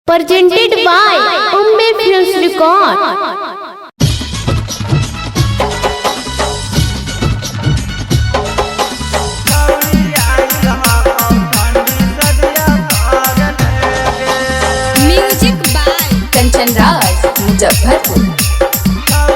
Presented by Umme Films Record. Music by Kanchan Raj Muzaffarpur.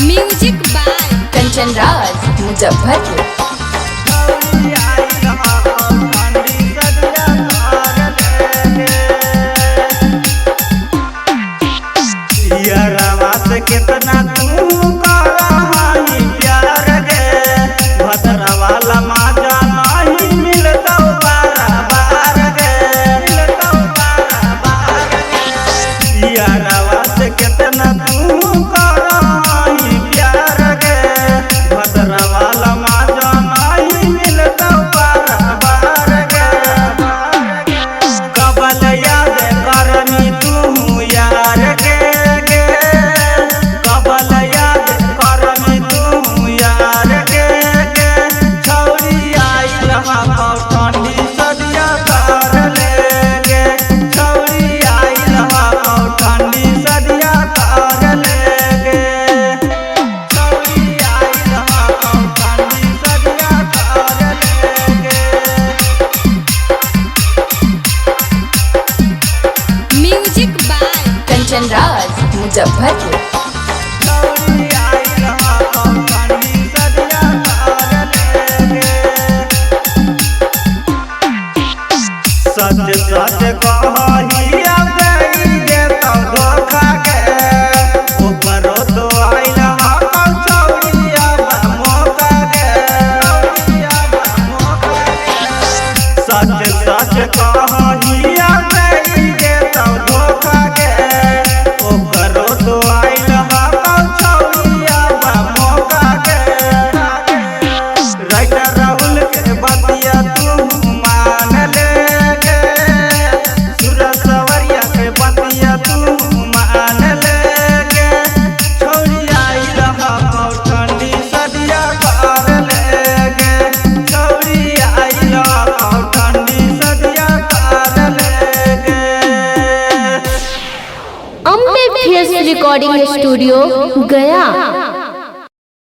Music by Kanchan Raj Muzaffarpur. कितना तू करही प्यार गे भतरा वाला माजा नहीं मिलता बार गे मिलता बार गे यारवा से कितना तू करही प्यार गे भतरा वाला माजा नहीं मिलता बार गे कबल याद करनी तू यार गे म्यूजिक बाय कंचन राज मुजफ्फरपुर। सच सच कहही गे तो धोखा के ऊपरो तो आइल चौड़िया मौका के सच सच कहही गे तो धोखा के ऊपरो तो आइल चौड़िया मौका के राइटर राहुल के बतिया तू मान ले Umme Films Recording Studio, Gaya।